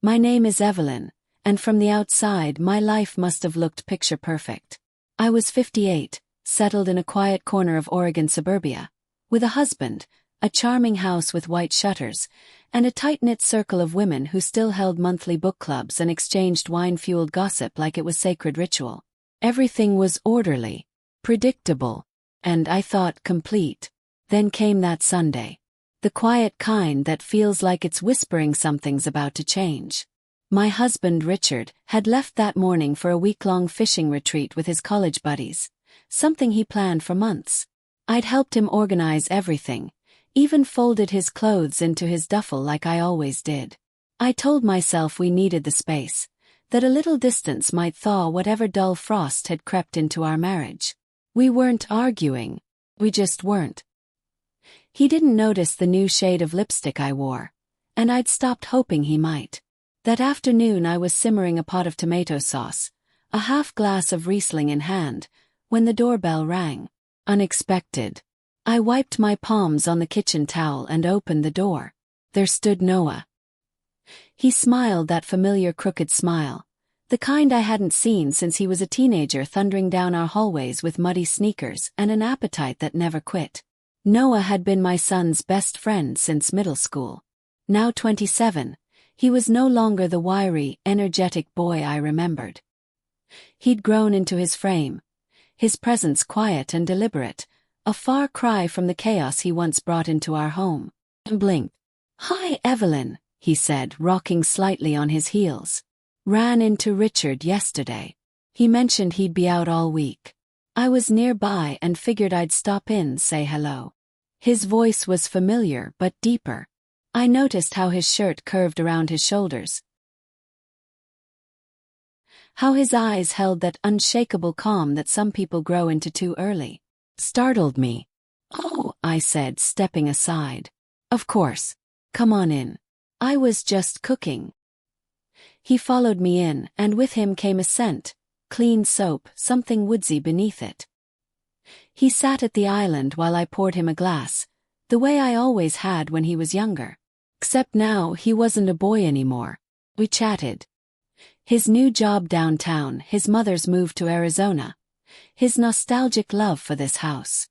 My name is Evelyn, and from the outside my life must have looked picture perfect. I was 58, settled in a quiet corner of Oregon suburbia, with a husband, a charming house with white shutters, and a tight-knit circle of women who still held monthly book clubs and exchanged wine-fueled gossip like it was sacred ritual. Everything was orderly, predictable, and, I thought, complete. Then came that Sunday. The quiet kind that feels like it's whispering something's about to change. My husband, Richard, had left that morning for a week-long fishing retreat with his college buddies, something he planned for months. I'd helped him organize everything, even folded his clothes into his duffel like I always did. I told myself we needed the space, that a little distance might thaw whatever dull frost had crept into our marriage. We weren't arguing. We just weren't. He didn't notice the new shade of lipstick I wore, and I'd stopped hoping he might. That afternoon I was simmering a pot of tomato sauce, a half glass of Riesling in hand, when the doorbell rang. Unexpected. I wiped my palms on the kitchen towel and opened the door. There stood Noah. He smiled that familiar crooked smile, the kind I hadn't seen since he was a teenager, thundering down our hallways with muddy sneakers and an appetite that never quit. Noah had been my son's best friend since middle school. Now 27, he was no longer the wiry, energetic boy I remembered. He'd grown into his frame, his presence quiet and deliberate, a far cry from the chaos he once brought into our home. Blinked. "Hi, Evelyn," he said, rocking slightly on his heels. "Ran into Richard yesterday. He mentioned he'd be out all week. I was nearby and figured I'd stop in, say hello." His voice was familiar but deeper. I noticed how his shirt curved around his shoulders, how his eyes held that unshakable calm that some people grow into too early. Startled me. "Oh," I said, stepping aside. "Of course. Come on in. I was just cooking." He followed me in, and with him came a scent, clean soap, something woodsy beneath it. He sat at the island while I poured him a glass, the way I always had when he was younger. Except now he wasn't a boy anymore. We chatted. His new job downtown, his mother's move to Arizona, his nostalgic love for this house.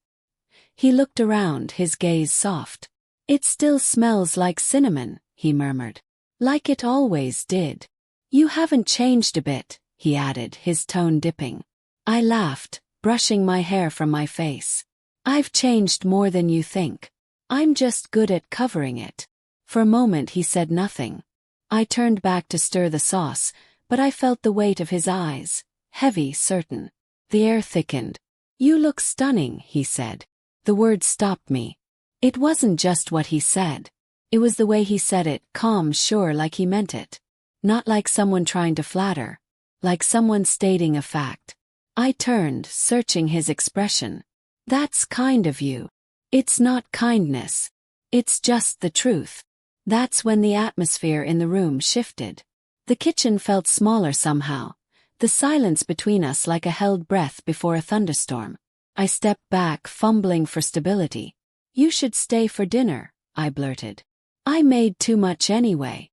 He looked around, his gaze soft. "It still smells like cinnamon," he murmured. "Like it always did. You haven't changed a bit," he added, his tone dipping. I laughed, brushing my hair from my face. "I've changed more than you think. I'm just good at covering it." For a moment he said nothing. I turned back to stir the sauce, but I felt the weight of his eyes, heavy, certain. The air thickened. "You look stunning," he said. The words stopped me. It wasn't just what he said. It was the way he said it, calm, sure, like he meant it. Not like someone trying to flatter. Like someone stating a fact. I turned, searching his expression. "That's kind of you." "It's not kindness. It's just the truth." That's when the atmosphere in the room shifted. The kitchen felt smaller somehow, the silence between us like a held breath before a thunderstorm. I stepped back, fumbling for stability. "You should stay for dinner," I blurted. "I made too much anyway."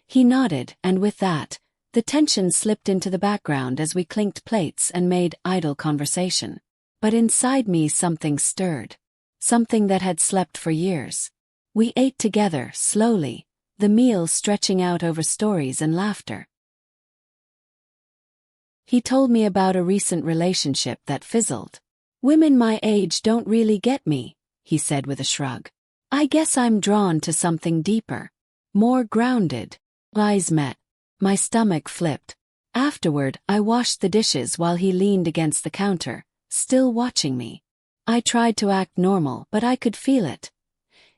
He nodded, and with that, the tension slipped into the background as we clinked plates and made idle conversation. But inside me something stirred. Something that had slept for years. We ate together, slowly, the meal stretching out over stories and laughter. He told me about a recent relationship that fizzled. "Women my age don't really get me," he said with a shrug. "I guess I'm drawn to something deeper. More grounded." Eyes met. My stomach flipped. Afterward, I washed the dishes while he leaned against the counter, still watching me. I tried to act normal, but I could feel it.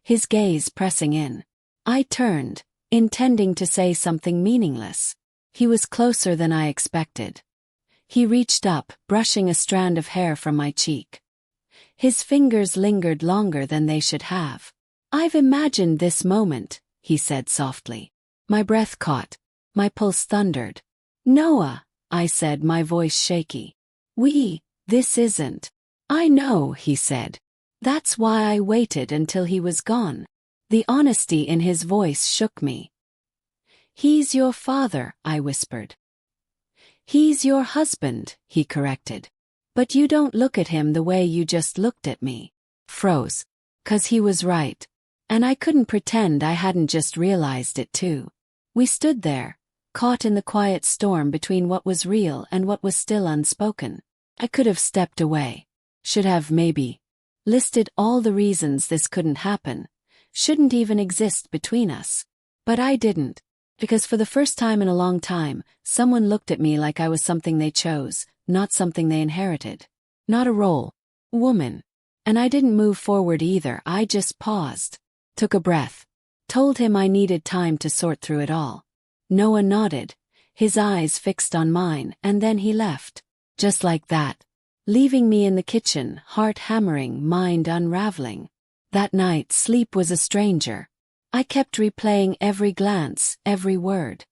His gaze pressing in. I turned, intending to say something meaningless. He was closer than I expected. He reached up, brushing a strand of hair from my cheek. His fingers lingered longer than they should have. "I've imagined this moment," he said softly. My breath caught. My pulse thundered. "Noah," I said, my voice shaky. This isn't." "I know," he said. "That's why I waited until he was gone." The honesty in his voice shook me. He's your father, I whispered. He's your husband, he corrected. But you don't look at him the way you just looked at me. Froze. 'Cause he was right. And I couldn't pretend I hadn't just realized it too. We stood there, caught in the quiet storm between what was real and what was still unspoken. I could have stepped away. Should have, maybe. Listed all the reasons this couldn't happen. Shouldn't even exist between us. But I didn't. Because for the first time in a long time, someone looked at me like I was something they chose, not something they inherited. Not a role. Woman. And I didn't move forward either, I just paused. Took a breath. Told him I needed time to sort through it all. Noah nodded, his eyes fixed on mine, and then he left. Just like that. Leaving me in the kitchen, heart hammering, mind unraveling. That night, sleep was a stranger. I kept replaying every glance, every word.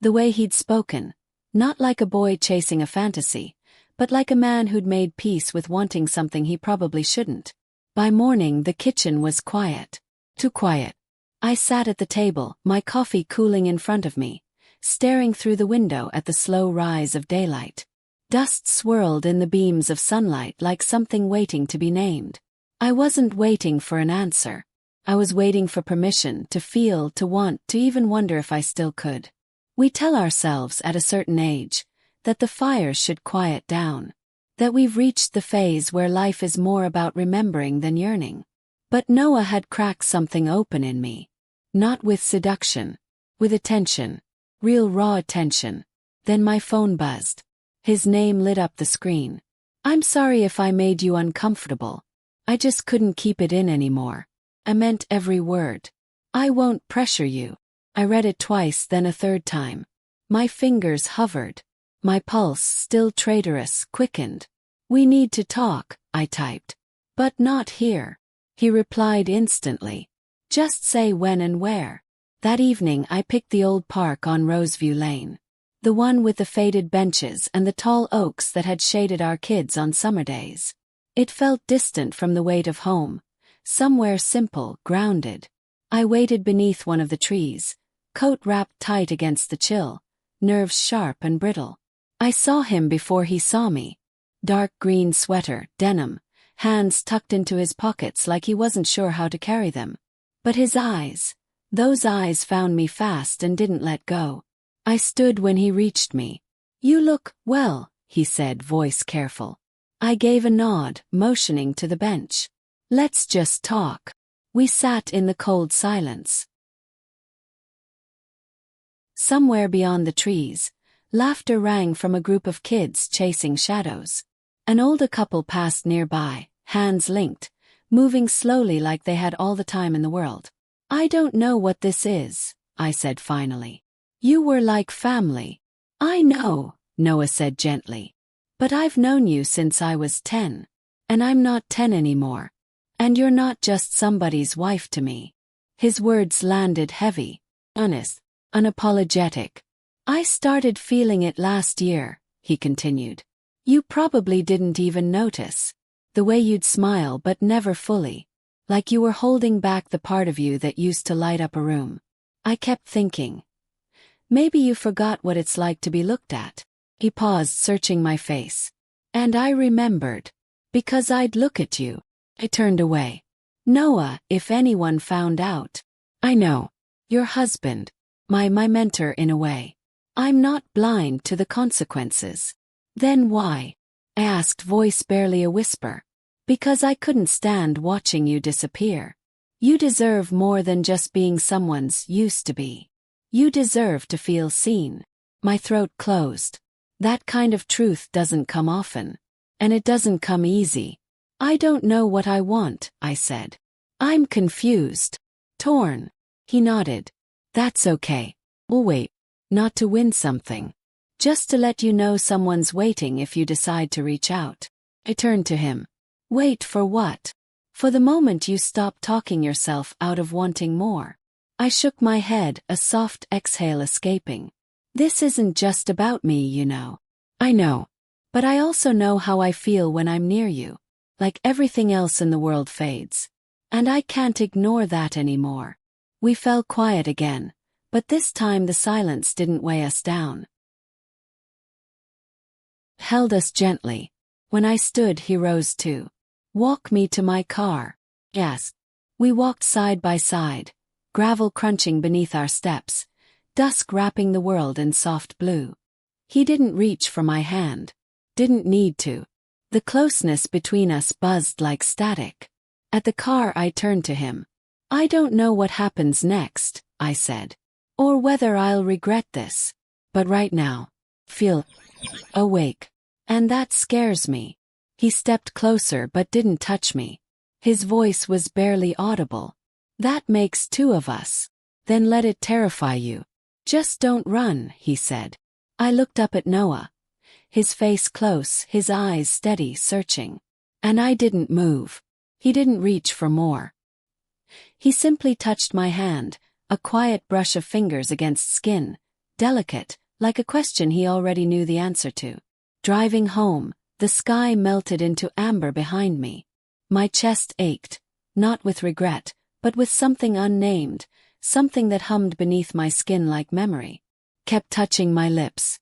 The way he'd spoken, not like a boy chasing a fantasy, but like a man who'd made peace with wanting something he probably shouldn't. By morning, the kitchen was quiet. Too quiet. I sat at the table, my coffee cooling in front of me, staring through the window at the slow rise of daylight. Dust swirled in the beams of sunlight like something waiting to be named. I wasn't waiting for an answer. I was waiting for permission to feel, to want, to even wonder if I still could. We tell ourselves at a certain age that the fires should quiet down, that we've reached the phase where life is more about remembering than yearning. But Noah had cracked something open in me. Not with seduction, with attention, real raw attention. Then my phone buzzed. His name lit up the screen. I'm sorry if I made you uncomfortable. I just couldn't keep it in anymore. I meant every word. I won't pressure you. I read it twice, then a third time. My fingers hovered. My pulse, still traitorous, quickened. We need to talk, I typed. But not here. He replied instantly. Just say when and where. That evening I picked the old park on Roseview Lane. The one with the faded benches and the tall oaks that had shaded our kids on summer days. It felt distant from the weight of home. Somewhere simple, grounded. I waited beneath one of the trees, coat wrapped tight against the chill, nerves sharp and brittle. I saw him before he saw me. Dark green sweater, denim, hands tucked into his pockets like he wasn't sure how to carry them. But his eyes, those eyes found me fast and didn't let go. I stood when he reached me. You look well, he said, voice careful. I gave a nod, motioning to the bench. Let's just talk. We sat in the cold silence. Somewhere beyond the trees, laughter rang from a group of kids chasing shadows. An older couple passed nearby, hands linked, moving slowly like they had all the time in the world. I don't know what this is, I said finally. You were like family. I know, Noah said gently. But I've known you since I was 10. And I'm not 10 anymore. And you're not just somebody's wife to me. His words landed heavy, honest, unapologetic. I started feeling it last year, he continued. You probably didn't even notice. The way you'd smile but never fully. Like you were holding back the part of you that used to light up a room. I kept thinking. Maybe you forgot what it's like to be looked at. He paused, searching my face. And I remembered. Because I'd look at you. I turned away. Noah, if anyone found out. I know. Your husband. My mentor in a way. I'm not blind to the consequences. Then why? I asked, voice barely a whisper. Because I couldn't stand watching you disappear. You deserve more than just being someone's used to be. You deserve to feel seen. My throat closed. That kind of truth doesn't come often. And it doesn't come easy. I don't know what I want, I said. I'm confused. Torn. He nodded. That's okay. We'll wait. Not to win something. Just to let you know someone's waiting if you decide to reach out. I turned to him. Wait for what? For the moment you stop talking yourself out of wanting more. I shook my head, a soft exhale escaping. This isn't just about me, you know. I know. But I also know how I feel when I'm near you. Like everything else in the world fades. And I can't ignore that anymore. We fell quiet again, but this time the silence didn't weigh us down. Held us gently. When I stood, he rose too. Walk me to my car. Yes. We walked side by side, gravel crunching beneath our steps, dusk wrapping the world in soft blue. He didn't reach for my hand. Didn't need to. The closeness between us buzzed like static. At the car I turned to him. I don't know what happens next, I said. Or whether I'll regret this. But right now, feel awake. And that scares me. He stepped closer but didn't touch me. His voice was barely audible. That makes two of us. Then let it terrify you. Just don't run, he said. I looked up at Noah. His face close, his eyes steady, searching. And I didn't move. He didn't reach for more. He simply touched my hand, a quiet brush of fingers against skin, delicate, like a question he already knew the answer to. Driving home, the sky melted into amber behind me. My chest ached, not with regret, but with something unnamed, something that hummed beneath my skin like memory. Kept touching my lips.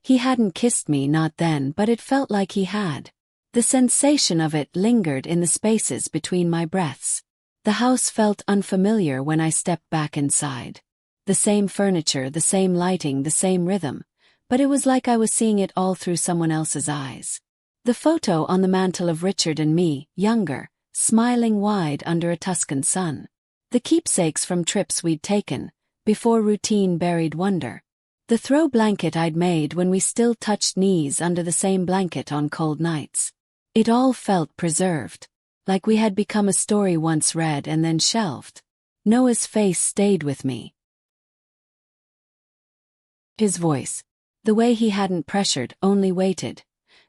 He hadn't kissed me, not then, but it felt like he had. The sensation of it lingered in the spaces between my breaths. The house felt unfamiliar when I stepped back inside. The same furniture, the same lighting, the same rhythm, but it was like I was seeing it all through someone else's eyes. The photo on the mantel of Richard and me, younger, smiling wide under a Tuscan sun. The keepsakes from trips we'd taken, before routine buried wonder. The throw blanket I'd made when we still touched knees under the same blanket on cold nights. It all felt preserved, like we had become a story once read and then shelved. Noah's face stayed with me. His voice, the way he hadn't pressured, only waited.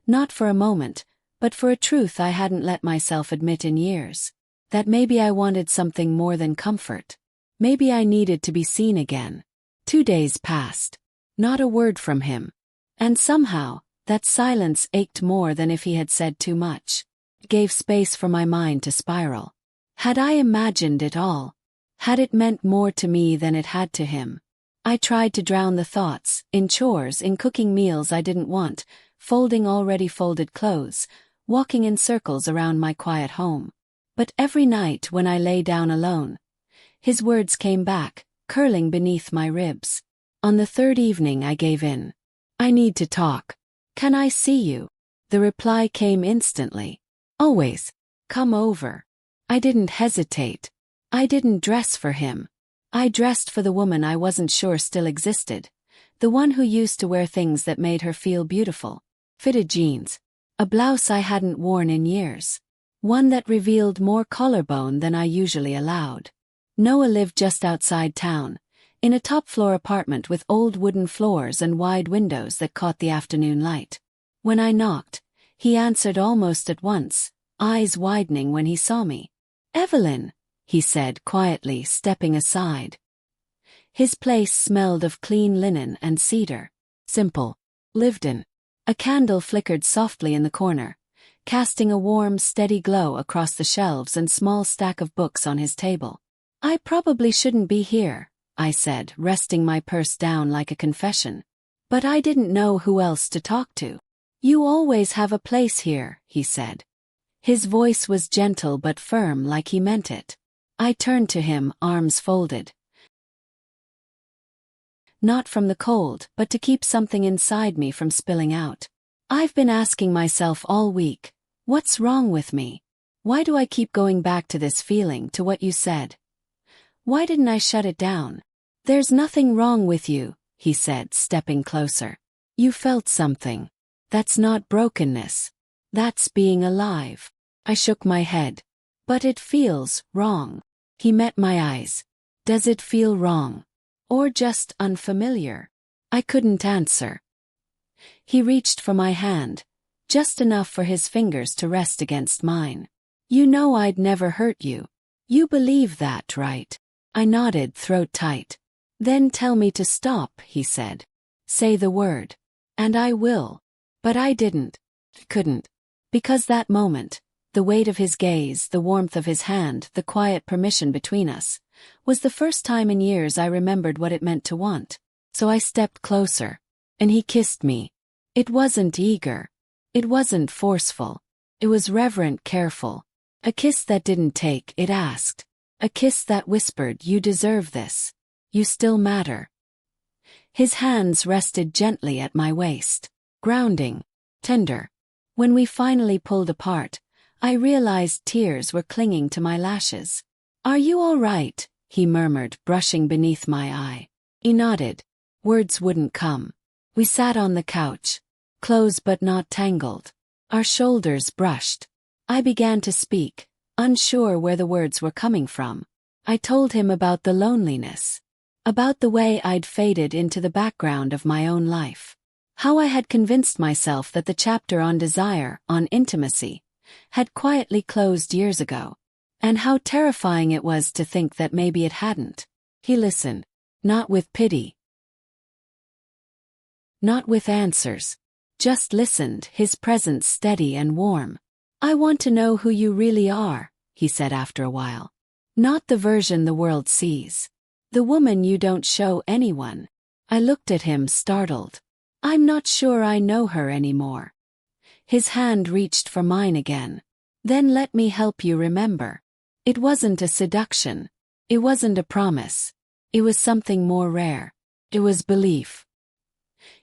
Not for a moment, but for a truth I hadn't let myself admit in years. That maybe I wanted something more than comfort. Maybe I needed to be seen again. 2 days passed. Not a word from him. And somehow, that silence ached more than if he had said too much. It gave space for my mind to spiral. Had I imagined it all? Had it meant more to me than it had to him? I tried to drown the thoughts, in chores, in cooking meals I didn't want, folding already folded clothes, walking in circles around my quiet home. But every night when I lay down alone, his words came back, curling beneath my ribs. On the third evening I gave in. I need to talk. Can I see you? The reply came instantly. Always. Come over. I didn't hesitate. I didn't dress for him. I dressed for the woman I wasn't sure still existed. The one who used to wear things that made her feel beautiful. Fitted jeans. A blouse I hadn't worn in years. One that revealed more collarbone than I usually allowed. Noah lived just outside town, in a top-floor apartment with old wooden floors and wide windows that caught the afternoon light. When I knocked, he answered almost at once, eyes widening when he saw me. Evelyn, he said quietly, stepping aside. His place smelled of clean linen and cedar. Simple. Lived in. A candle flickered softly in the corner, casting a warm, steady glow across the shelves and small stack of books on his table. I probably shouldn't be here, I said, resting my purse down like a confession. But I didn't know who else to talk to. You always have a place here, he said. His voice was gentle but firm, like he meant it. I turned to him, arms folded. Not from the cold, but to keep something inside me from spilling out. I've been asking myself all week, what's wrong with me? Why do I keep going back to this feeling, to what you said? Why didn't I shut it down? There's nothing wrong with you, he said, stepping closer. You felt something. That's not brokenness. That's being alive. I shook my head. But it feels wrong. He met my eyes. Does it feel wrong? Or just unfamiliar? I couldn't answer. He reached for my hand, just enough for his fingers to rest against mine. You know I'd never hurt you. You believe that, right? I nodded, throat tight. Then tell me to stop, he said. Say the word. And I will. But I didn't. Couldn't. Because that moment, the weight of his gaze, the warmth of his hand, the quiet permission between us, was the first time in years I remembered what it meant to want. So I stepped closer, and he kissed me. It wasn't eager. It wasn't forceful. It was reverent, careful. A kiss that didn't take, it asked. A kiss that whispered, "You deserve this. You still matter." His hands rested gently at my waist, grounding, tender. When we finally pulled apart, I realized tears were clinging to my lashes. "Are you all right?" he murmured, brushing beneath my eye. He nodded. Words wouldn't come. We sat on the couch, close but not tangled. Our shoulders brushed. I began to speak, unsure where the words were coming from. I told him about the loneliness, about the way I'd faded into the background of my own life, how I had convinced myself that the chapter on desire, on intimacy, had quietly closed years ago, and how terrifying it was to think that maybe it hadn't. He listened, not with pity, not with answers, just listened, his presence steady and warm. "I want to know who you really are," he said after a while. "Not the version the world sees. The woman you don't show anyone." I looked at him, startled. "I'm not sure I know her anymore." His hand reached for mine again. "Then let me help you remember." It wasn't a seduction. It wasn't a promise. It was something more rare. It was belief.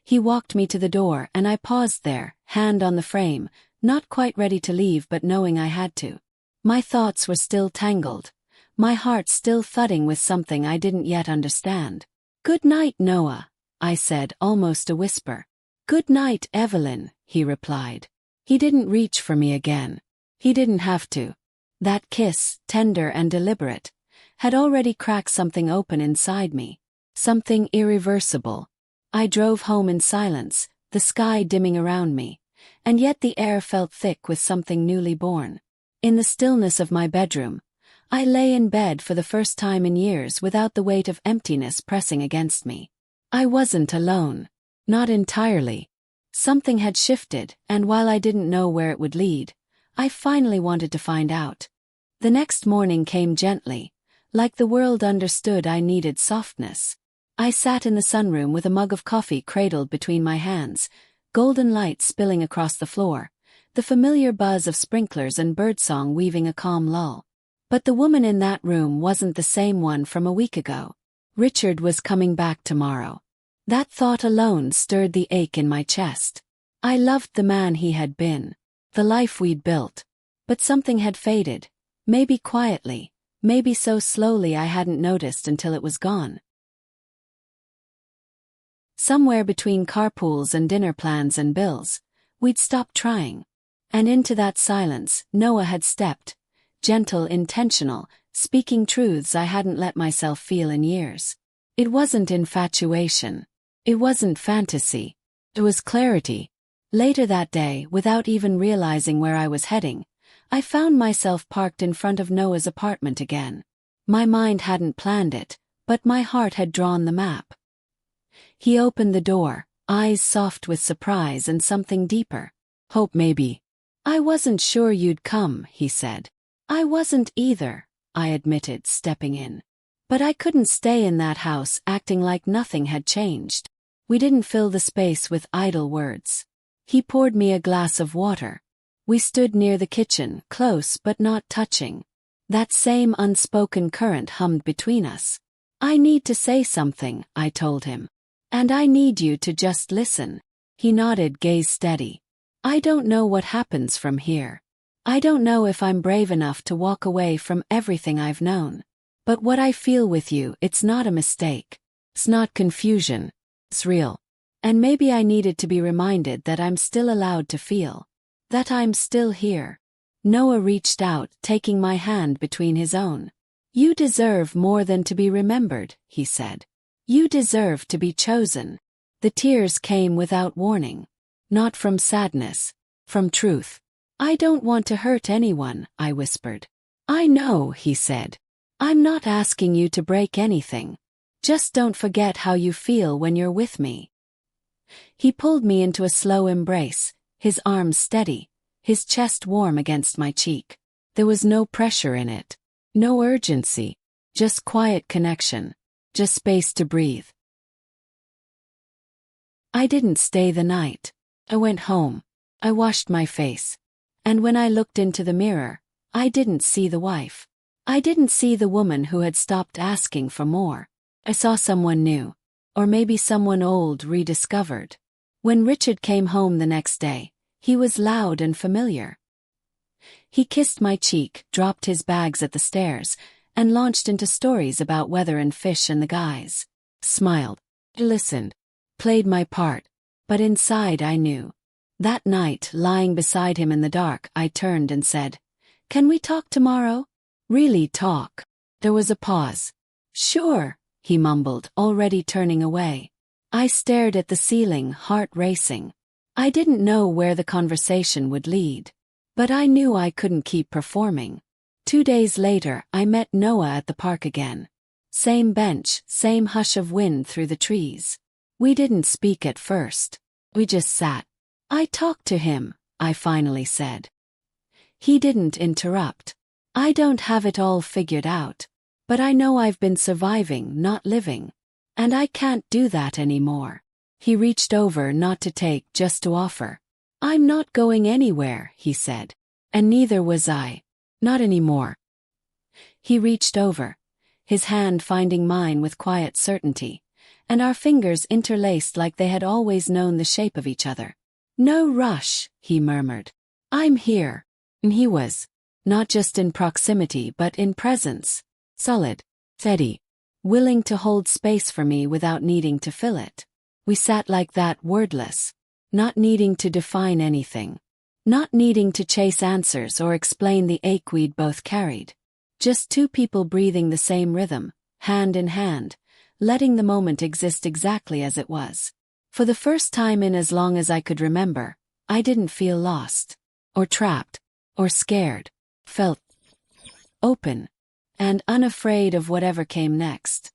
He walked me to the door, and I paused there, hand on the frame, not quite ready to leave but knowing I had to. My thoughts were still tangled, my heart still thudding with something I didn't yet understand. "Good night, Noah," I said, almost a whisper. "Good night, Evelyn," he replied. He didn't reach for me again. He didn't have to. That kiss, tender and deliberate, had already cracked something open inside me. Something irreversible. I drove home in silence, the sky dimming around me, and yet the air felt thick with something newly born. In the stillness of my bedroom, I lay in bed for the first time in years without the weight of emptiness pressing against me. I wasn't alone. Not entirely. Something had shifted, and while I didn't know where it would lead, I finally wanted to find out. The next morning came gently, like the world understood I needed softness. I sat in the sunroom with a mug of coffee cradled between my hands, golden light spilling across the floor, the familiar buzz of sprinklers and birdsong weaving a calm lull. But the woman in that room wasn't the same one from a week ago. Richard was coming back tomorrow. That thought alone stirred the ache in my chest. I loved the man he had been, the life we'd built. But something had faded, maybe quietly, maybe so slowly I hadn't noticed until it was gone. Somewhere between carpools and dinner plans and bills, we'd stopped trying. And into that silence, Noah had stepped, gentle, intentional, speaking truths I hadn't let myself feel in years. It wasn't infatuation. It wasn't fantasy. It was clarity. Later that day, without even realizing where I was heading, I found myself parked in front of Noah's apartment again. My mind hadn't planned it, but my heart had drawn the map. He opened the door, eyes soft with surprise and something deeper. "Hope maybe." "I wasn't sure you'd come," he said. "I wasn't either," I admitted, stepping in. But I couldn't stay in that house acting like nothing had changed. We didn't fill the space with idle words. He poured me a glass of water. We stood near the kitchen, close but not touching. That same unspoken current hummed between us. "I need to say something," I told him. "And I need you to just listen." He nodded, gaze steady. "I don't know what happens from here. I don't know if I'm brave enough to walk away from everything I've known. But what I feel with you, it's not a mistake. It's not confusion. It's real. And maybe I needed to be reminded that I'm still allowed to feel. That I'm still here." Noah reached out, taking my hand between his own. "You deserve more than to be remembered," he said. "You deserve to be chosen." The tears came without warning. Not from sadness. From truth. "I don't want to hurt anyone," I whispered. "I know," he said. "I'm not asking you to break anything. Just don't forget how you feel when you're with me." He pulled me into a slow embrace, his arms steady, his chest warm against my cheek. There was no pressure in it. No urgency. Just quiet connection. Just space to breathe. I didn't stay the night. I went home. I washed my face. And when I looked into the mirror, I didn't see the wife. I didn't see the woman who had stopped asking for more. I saw someone new. Or maybe someone old rediscovered. When Richard came home the next day, he was loud and familiar. He kissed my cheek, dropped his bags at the stairs, and launched into stories about weather and fish and the guys. Smiled. Listened. Played my part. But inside I knew. That night, lying beside him in the dark, I turned and said, "Can we talk tomorrow?" Really talk. There was a pause. "Sure," he mumbled, already turning away. I stared at the ceiling, heart racing. I didn't know where the conversation would lead. But I knew I couldn't keep performing. 2 days later, I met Noah at the park again. Same bench, same hush of wind through the trees. We didn't speak at first. We just sat. "I talked to him," I finally said. He didn't interrupt. "I don't have it all figured out. But I know I've been surviving, not living. And I can't do that anymore." He reached over, not to take, just to offer. "I'm not going anywhere," he said. And neither was I. Not anymore. He reached over, his hand finding mine with quiet certainty, and our fingers interlaced like they had always known the shape of each other. "No rush," he murmured. "I'm here." And he was. Not just in proximity but in presence. Solid. Steady. Willing to hold space for me without needing to fill it. We sat like that, wordless. Not needing to define anything. Not needing to chase answers or explain the ache we'd both carried. Just two people breathing the same rhythm, hand in hand, letting the moment exist exactly as it was. For the first time in as long as I could remember, I didn't feel lost. Or trapped. Or scared. Felt open. And unafraid of whatever came next.